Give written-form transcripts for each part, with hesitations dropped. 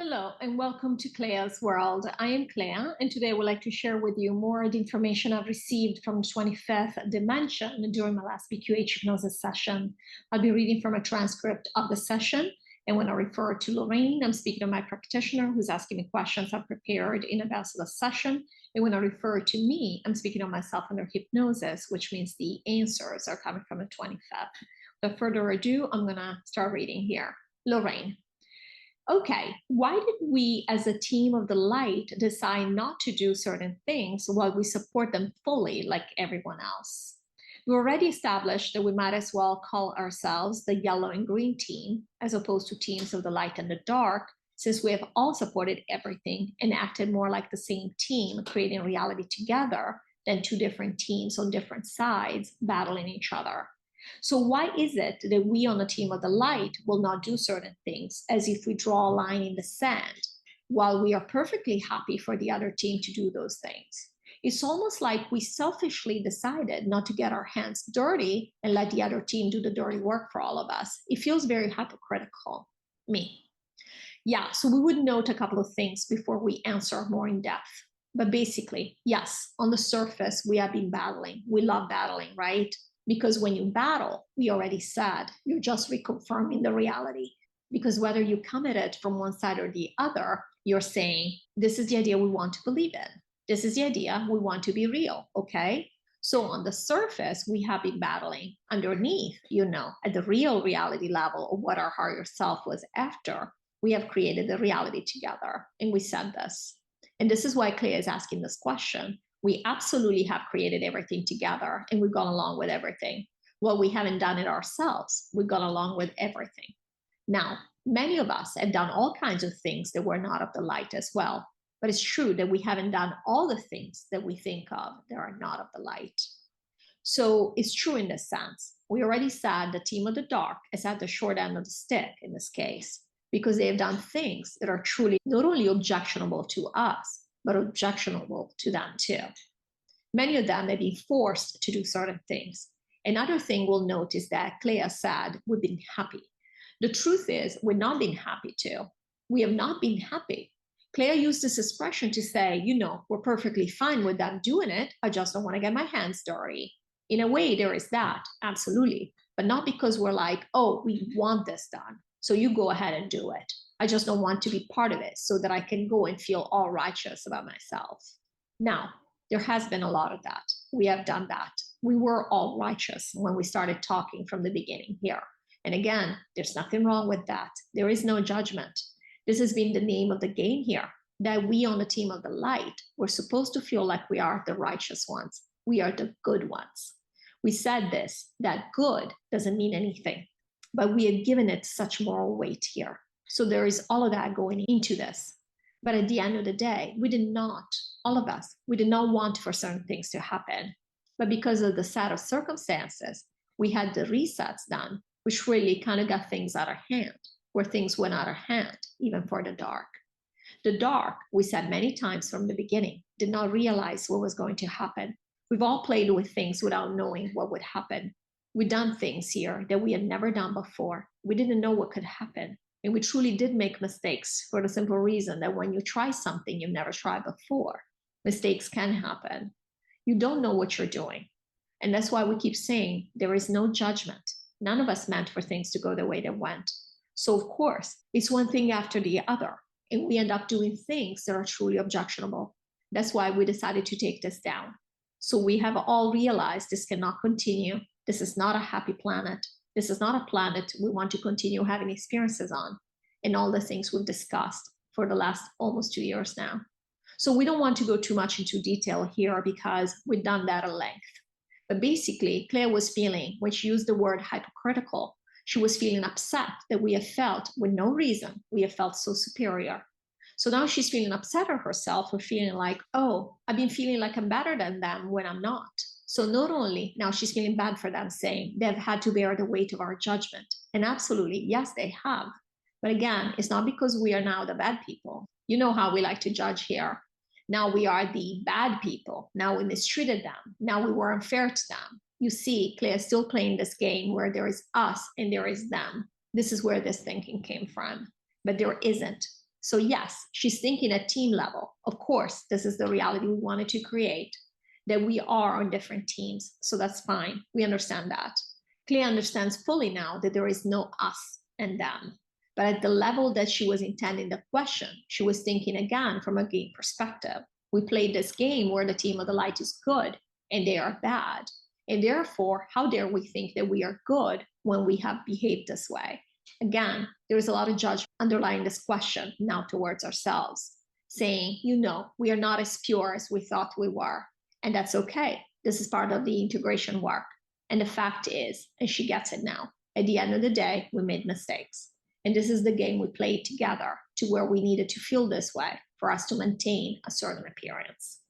Hello and welcome to CLEA'S world. I am Clea, and today I would like to share with you more of the information I've received from the 25th dimension during my last QHHT Hypnosis session. I'll be reading from a transcript of the session, and when I refer to Lorrayne, I'm speaking to my practitioner who's asking me questions I've prepared in advance of the session, and when I refer to me, I'm speaking to myself under hypnosis, which means the answers are coming from the 25th. Without further ado, I'm going to start reading here. Lorrayne. Okay, why did we as a team of the light decide not to do certain things while we support them fully like everyone else? We already established that we might as well call ourselves the yellow and green team as opposed to teams of the light and the dark, since we have all supported everything and acted more like the same team, creating reality together than two different teams on different sides battling each other. So why is it that we on the team of the light will not do certain things as if we draw a line in the sand, while we are perfectly happy for the other team to do those things? It's almost like we selfishly decided not to get our hands dirty and let the other team do the dirty work for all of us. It feels very hypocritical. Me. Yeah, so we would note a couple of things before we answer more in depth. But basically, yes, on the surface, we have been battling. We love battling, right? Because when you battle, we already said, you're just reconfirming the reality. Because whether you come at it from one side or the other, you're saying, this is the idea we want to believe in. This is the idea we want to be real, okay? So on the surface, we have been battling. Underneath, at the real reality level of what our higher self was after, we have created the reality together. And we said this. And this is why Clea is asking this question. We absolutely have created everything together and we've gone along with everything. Well, we haven't done it ourselves. We've gone along with everything. Now, many of us have done all kinds of things that were not of the light as well. But it's true that we haven't done all the things that we think of that are not of the light. So it's true in this sense. We already said the team of the dark is at the short end of the stick in this case, because they have done things that are truly not only objectionable to us, but objectionable to them too. Many of them may be forced to do certain things. Another thing we'll note is that Clea said, we've been happy. The truth is, we've not been happy too. We have not been happy. Clea used this expression to say, we're perfectly fine with them doing it. I just don't want to get my hands dirty. In a way, there is that, absolutely. But not because we're like, oh, we want this done, so you go ahead and do it. I just don't want to be part of it so that I can go and feel all righteous about myself. Now, there has been a lot of that. We have done that. We were all righteous when we started talking from the beginning here. And again, there's nothing wrong with that. There is no judgment. This has been the name of the game here, that we on the team of the light, we're supposed to feel like we are the righteous ones. We are the good ones. We said this, that good doesn't mean anything, but we have given it such moral weight here. So there is all of that going into this. But at the end of the day, we did not, all of us, we did not want for certain things to happen. But because of the set of circumstances, we had the resets done, which really kind of got things out of hand, where things went out of hand, even for the dark. The dark, we said many times from the beginning, did not realize what was going to happen. We've all played with things without knowing what would happen. We've done things here that we had never done before. We didn't know what could happen. And we truly did make mistakes for the simple reason that when you try something you've never tried before, mistakes can happen. You don't know what you're doing. And that's why we keep saying there is no judgment. None of us meant for things to go the way they went. So of course, it's one thing after the other. And we end up doing things that are truly objectionable. That's why we decided to take this down. So we have all realized this cannot continue. This is not a happy planet. This is not a planet we want to continue having experiences on, and all the things we've discussed for the last almost 2 years now. So we don't want to go too much into detail here because we've done that at length. But basically, Clea was feeling, when she used the word hypocritical, she was feeling upset that we have felt, with no reason, we have felt so superior. So now she's feeling upset at herself for feeling like, oh, I've been feeling like I'm better than them when I'm not. So not only now she's feeling bad for them, saying they've had to bear the weight of our judgment. And absolutely, yes, they have. But again, it's not because we are now the bad people. You know how we like to judge here. Now we are the bad people. Now we mistreated them. Now we were unfair to them. You see, Clea is still playing this game where there is us and there is them. This is where this thinking came from. But there isn't. So yes, she's thinking at team level. Of course, this is the reality we wanted to create, that we are on different teams. So that's fine. We understand that. Clea understands fully now that there is no us and them. But at the level that she was intending the question, she was thinking again from a game perspective. We played this game where the team of the light is good and they are bad. And therefore, how dare we think that we are good when we have behaved this way? Again, there is a lot of judgment underlying this question now towards ourselves, saying, we are not as pure as we thought we were. And that's okay. This is part of the integration work. And the fact is, and she gets it now, at the end of the day, we made mistakes. And this is the game we played together to where we needed to feel this way for us to maintain a certain appearance.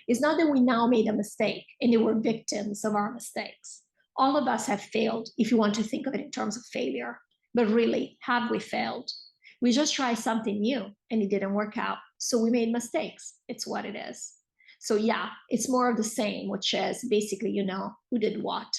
It's not that we now made a mistake and they were victims of our mistakes. All of us have failed, if you want to think of it in terms of failure. But really, have we failed? We just tried something new and it didn't work out. So we made mistakes. It's what it is. So yeah, it's more of the same, which is basically, who did what.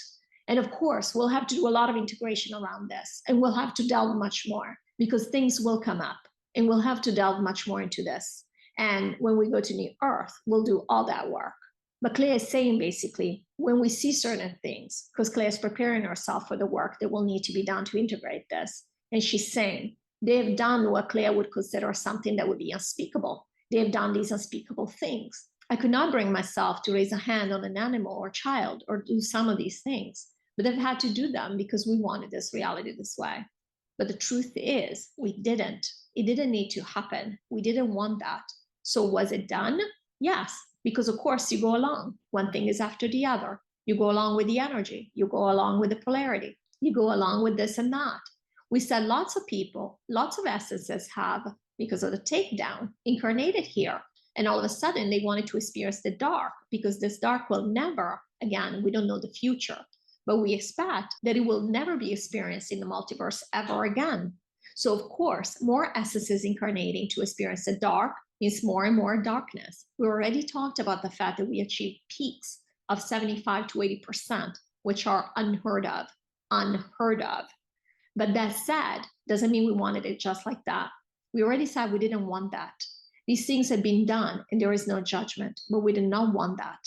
And of course, we'll have to do a lot of integration around this, and we'll have to delve much more because things will come up and we'll have to delve much more into this. And when we go to New Earth, we'll do all that work. But Clea is saying basically, when we see certain things, because Clea is preparing herself for the work that will need to be done to integrate this. And she's saying, they've done what Clea would consider something that would be unspeakable. They've done these unspeakable things. I could not bring myself to raise a hand on an animal or child or do some of these things, but I've had to do them because we wanted this reality this way. But the truth is, we didn't. It didn't need to happen. We didn't want that. So was it done? Yes, because of course you go along. One thing is after the other. You go along with the energy. You go along with the polarity. You go along with this and that. We said lots of people, lots of essences have, because of the takedown, incarnated here. And all of a sudden they wanted to experience the dark because this dark will never, again, we don't know the future, but we expect that it will never be experienced in the multiverse ever again. So of course, more essences incarnating to experience the dark means more and more darkness. We already talked about the fact that we achieve peaks of 75 to 80%, which are unheard of. But that said, doesn't mean we wanted it just like that. We already said we didn't want that. These things had been done and there is no judgment, but we did not want that.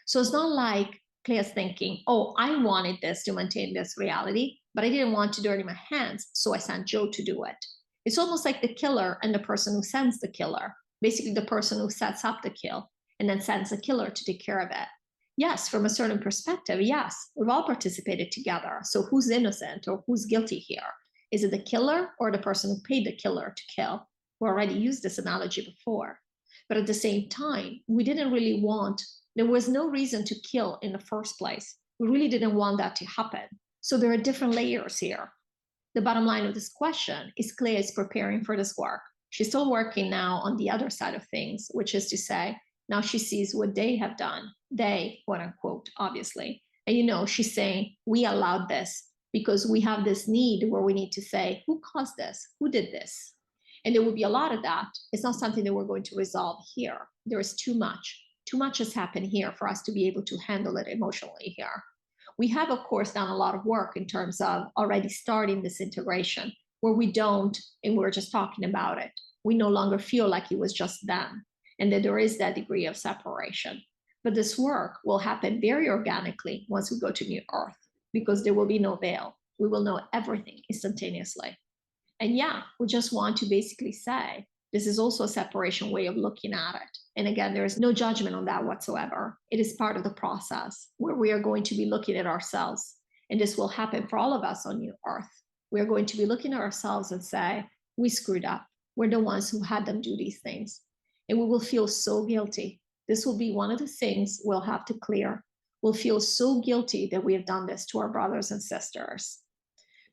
So it's not like Clea's thinking, oh, I wanted this to maintain this reality, but I didn't want to dirty my hands, so I sent Joe to do it. It's almost like the killer and the person who sends the killer, basically the person who sets up the kill and then sends the killer to take care of it. Yes, from a certain perspective, yes, we've all participated together. So who's innocent or who's guilty here? Is it the killer or the person who paid the killer to kill? We already used this analogy before. But at the same time, we didn't really want, there was no reason to kill in the first place. We really didn't want that to happen. So there are different layers here. The bottom line of this question is Clea is preparing for this work. She's still working now on the other side of things, which is to say, now she sees what they have done. They, quote unquote, obviously. And she's saying, we allowed this because we have this need where we need to say, who caused this? Who did this? And there will be a lot of that. It's not something that we're going to resolve here. There is too much. Too much has happened here for us to be able to handle it emotionally here. We have, of course, done a lot of work in terms of already starting this integration where we don't, and we're just talking about it. We no longer feel like it was just them and that there is that degree of separation. But this work will happen very organically once we go to New Earth because there will be no veil. We will know everything instantaneously. And yeah, we just want to basically say, this is also a separation way of looking at it. And again, there is no judgment on that whatsoever. It is part of the process where we are going to be looking at ourselves. And this will happen for all of us on New Earth. We are going to be looking at ourselves and say, we screwed up. We're the ones who had them do these things. And we will feel so guilty. This will be one of the things we'll have to clear. We'll feel so guilty that we have done this to our brothers and sisters.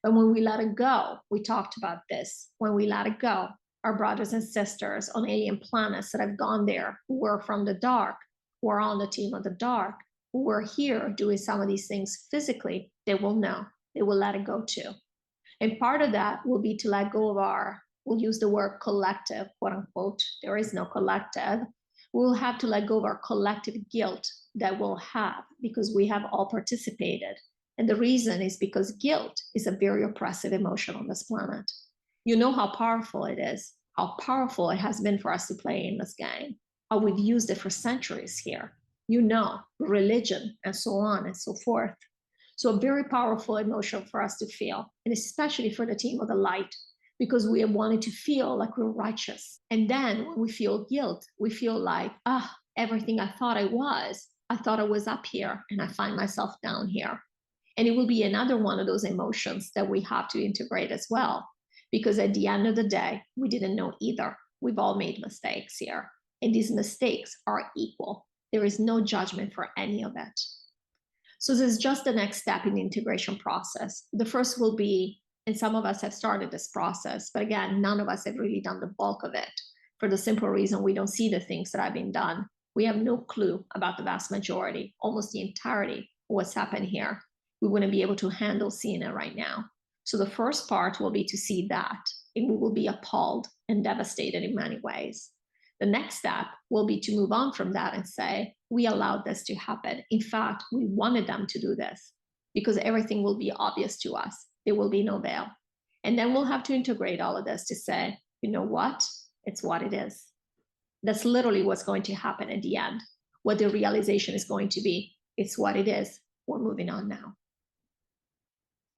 But when we let it go, we talked about this, when we let it go, our brothers and sisters on alien planets that have gone there, who were from the dark, who are on the team of the dark, who were here doing some of these things physically, they will know, they will let it go too. And part of that will be to let go of we'll use the word collective, quote unquote, there is no collective. We'll have to let go of our collective guilt that we'll have because we have all participated. And the reason is because guilt is a very oppressive emotion on this planet. You know how powerful it is. how powerful it has been for us to play in this game, how we've used it for centuries here, religion, and so on and so forth. So a very powerful emotion for us to feel, and especially for the team of the light, because we have wanted to feel like we're righteous. And then when we feel guilt, we feel like, everything I thought I was up here, and I find myself down here. And it will be another one of those emotions that we have to integrate as well. Because at the end of the day, we didn't know either. We've all made mistakes here. And these mistakes are equal. There is no judgment for any of it. So this is just the next step in the integration process. The first will be, and some of us have started this process, but again, none of us have really done the bulk of it for the simple reason we don't see the things that have been done. We have no clue about the vast majority, almost the entirety of what's happened here. We wouldn't be able to handle seeing it right now. So the first part will be to see that, and we will be appalled and devastated in many ways. The next step will be to move on from that and say, we allowed this to happen. In fact, we wanted them to do this, because everything will be obvious to us. There will be no veil. And then we'll have to integrate all of this to say, you know what? It's what it is. That's literally what's going to happen at the end. What the realization is going to be. It's what it is. We're moving on now.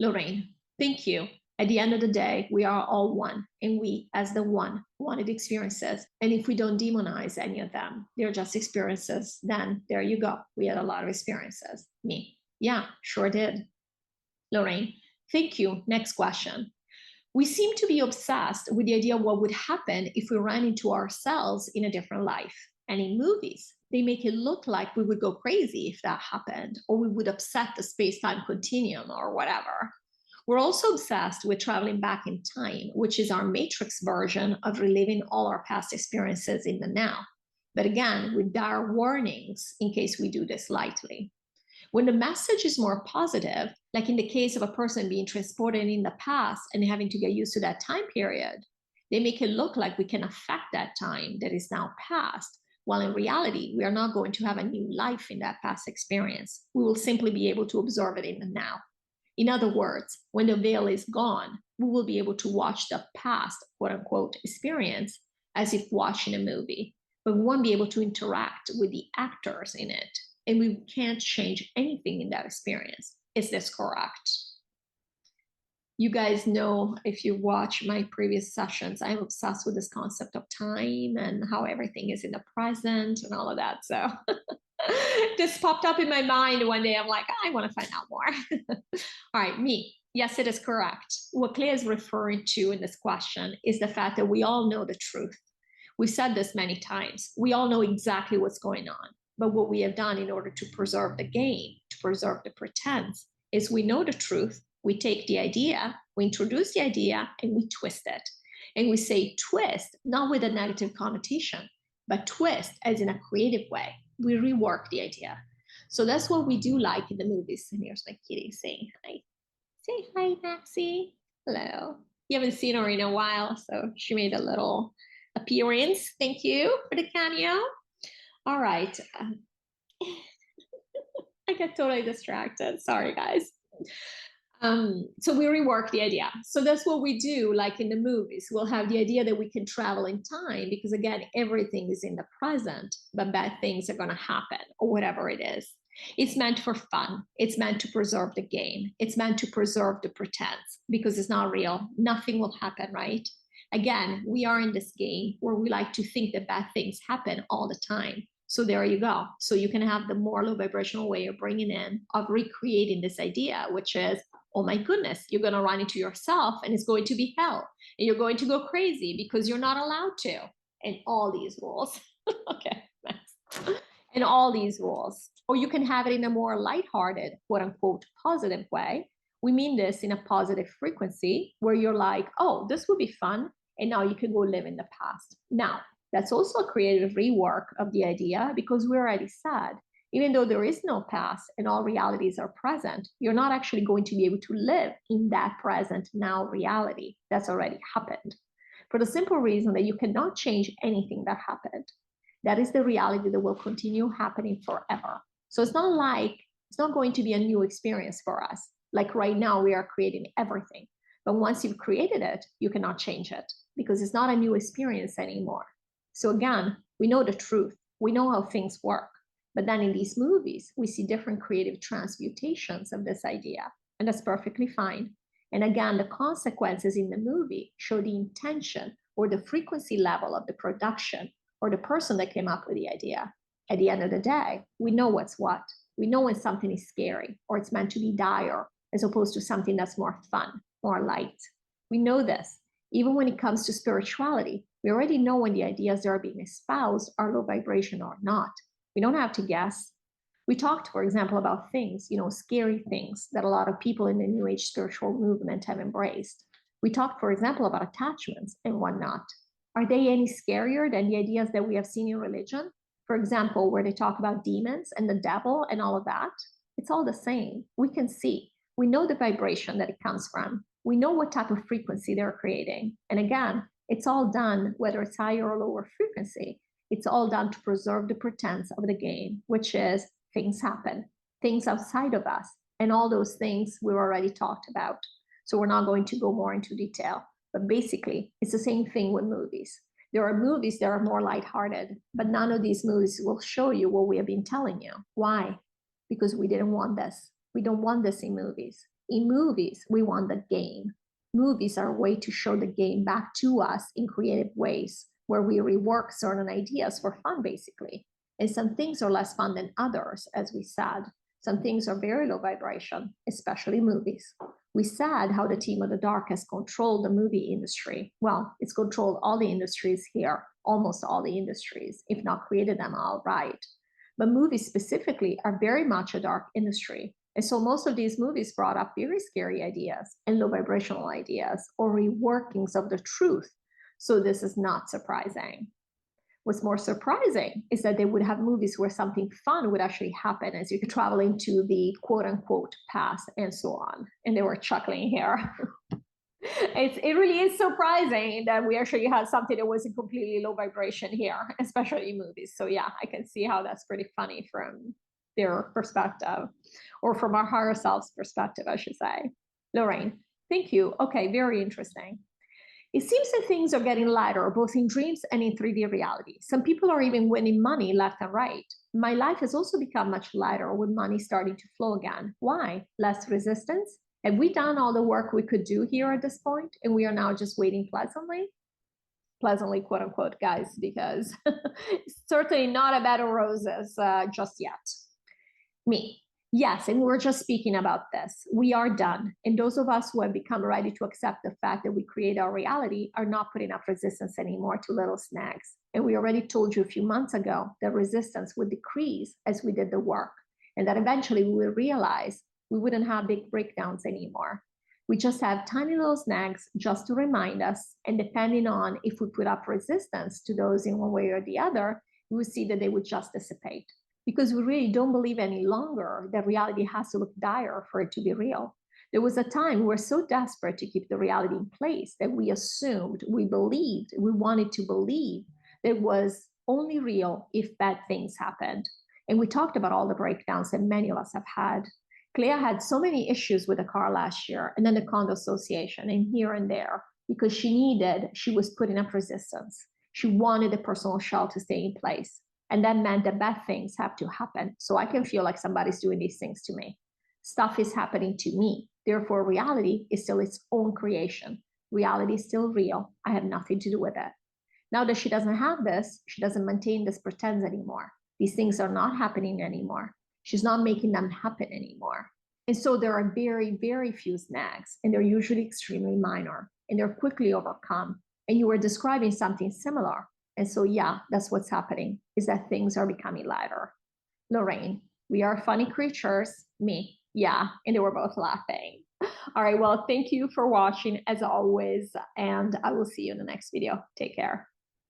Lorrayne, thank you. At the end of the day, we are all one, and we, as the one, wanted experiences. And if we don't demonize any of them, they're just experiences, then there you go. We had a lot of experiences. Me, yeah, sure did. Lorrayne, thank you. Next question. We seem to be obsessed with the idea of what would happen if we ran into ourselves in a different life. And in movies, they make it look like we would go crazy if that happened, or we would upset the space-time continuum or whatever. We're also obsessed with traveling back in time, which is our matrix version of reliving all our past experiences in the now. But again, with dire warnings in case we do this lightly. When the message is more positive, like in the case of a person being transported in the past and having to get used to that time period, they make it look like we can affect that time that is now past, while in reality, we are not going to have a new life in that past experience. We will simply be able to observe it in the now. In other words, when the veil is gone, we will be able to watch the past, quote unquote, experience as if watching a movie, but we won't be able to interact with the actors in it, and we can't change anything in that experience. Is this correct? You guys know, if you watch my previous sessions, I'm obsessed with this concept of time and how everything is in the present and all of that. So this popped up in my mind one day. I'm like, I want to find out more. All right, me. Yes, it is correct. What Clea is referring to in this question is the fact that we all know the truth. We've said this many times. We all know exactly what's going on. But what we have done in order to preserve the game, to preserve the pretense, is we know the truth. We take the idea, we introduce the idea, and we twist it. And we say twist, not with a negative connotation, but twist as in a creative way. We rework the idea. So that's what we do like in the movies. And here's my kitty saying hi. Say hi, Maxie. Hello. You haven't seen her in a while, so she made a little appearance. Thank you for the cameo. All right. I get totally distracted. Sorry, guys. So we rework the idea. So that's what we do, like in the movies. We'll have the idea that we can travel in time because, again, everything is in the present, but bad things are going to happen or whatever it is. It's meant for fun. It's meant to preserve the game. It's meant to preserve the pretense because it's not real. Nothing will happen, right? Again, we are in this game where we like to think that bad things happen all the time. So there you go. So you can have the more low vibrational way of bringing in, of recreating this idea, which is, oh my goodness, you're going to run into yourself and it's going to be hell. And you're going to go crazy because you're not allowed to. And all these rules. Okay, next. And all these rules. Or you can have it in a more lighthearted, quote unquote, positive way. We mean this in a positive frequency where you're like, oh, this would be fun. And now you can go live in the past. Now, that's also a creative rework of the idea because we already said, even though there is no past and all realities are present, you're not actually going to be able to live in that present now reality that's already happened. For the simple reason that you cannot change anything that happened. That is the reality that will continue happening forever. So it's not going to be a new experience for us. Like right now, we are creating everything. But once you've created it, you cannot change it. because it's not a new experience anymore. So again, we know the truth. We know how things work. But then in these movies, we see different creative transmutations of this idea, and that's perfectly fine. And again, the consequences in the movie show the intention or the frequency level of the production or the person that came up with the idea. At the end of the day, we know what's what. We know when something is scary or it's meant to be dire, as opposed to something that's more fun, more light. We know this. Even when it comes to spirituality, we already know when the ideas that are being espoused are low vibration or not. We don't have to guess. We talked, for example, about things, scary things that a lot of people in the New Age spiritual movement have embraced. We talked, for example, about attachments and whatnot. Are they any scarier than the ideas that we have seen in religion? For example, where they talk about demons and the devil and all of that? It's all the same. We can see. We know the vibration that it comes from. We know what type of frequency they're creating. And again, it's all done, whether it's higher or lower frequency, it's all done to preserve the pretense of the game, which is things happen, things outside of us, and all those things we've already talked about. So we're not going to go more into detail. But basically, it's the same thing with movies. There are movies that are more lighthearted, but none of these movies will show you what we have been telling you. Why? Because we didn't want this. We don't want this in movies. In movies, we want the game. Movies are a way to show the game back to us in creative ways, where we rework certain ideas for fun, basically. And some things are less fun than others, as we said. Some things are very low vibration, especially movies. We said how the team of the dark has controlled the movie industry. Well, it's controlled all the industries here, almost all the industries, if not created them outright. But movies specifically are very much a dark industry. And so most of these movies brought up very scary ideas and low vibrational ideas or reworkings of the truth. So this is not surprising. What's more surprising is that they would have movies where something fun would actually happen as you could travel into the quote unquote past and so on. And they were chuckling here. It really is surprising that we actually had something that was a completely low vibration here, especially in movies. So yeah, I can see how that's pretty funny from their perspective, or from our higher self's perspective, I should say. Lorrayne, thank you. Okay, very interesting. It seems that things are getting lighter, both in dreams and in 3D reality. Some people are even winning money left and right. My life has also become much lighter with money starting to flow again. Why? Less resistance? Have we done all the work we could do here at this point, and we are now just waiting pleasantly? Pleasantly, quote unquote, guys, because it's certainly not a bed of roses just yet. Me. Yes, and we're just speaking about this. We are done. And those of us who have become ready to accept the fact that we create our reality are not putting up resistance anymore to little snags. And we already told you a few months ago that resistance would decrease as we did the work, and that eventually we will realize we wouldn't have big breakdowns anymore. We just have tiny little snags just to remind us, and depending on if we put up resistance to those in one way or the other, we will see that they would just dissipate. Because we really don't believe any longer that reality has to look dire for it to be real. There was a time we were so desperate to keep the reality in place that we assumed, we believed, we wanted to believe that it was only real if bad things happened. And we talked about all the breakdowns that many of us have had. Clea had so many issues with the car last year, and then the condo association, and here and there, because she was putting up resistance. She wanted the personal shell to stay in place. And that meant that bad things have to happen. So I can feel like somebody's doing these things to me. Stuff is happening to me. Therefore, reality is still its own creation. Reality is still real. I have nothing to do with it. Now that she doesn't have this, she doesn't maintain this pretense anymore. These things are not happening anymore. She's not making them happen anymore. And so there are very, very few snags, and they're usually extremely minor, and they're quickly overcome. And you were describing something similar. And so, yeah, that's what's happening, is that things are becoming lighter. Lorrayne, we are funny creatures. Me, yeah, and they were both laughing. All right, well, thank you for watching as always, and I will see you in the next video. Take care.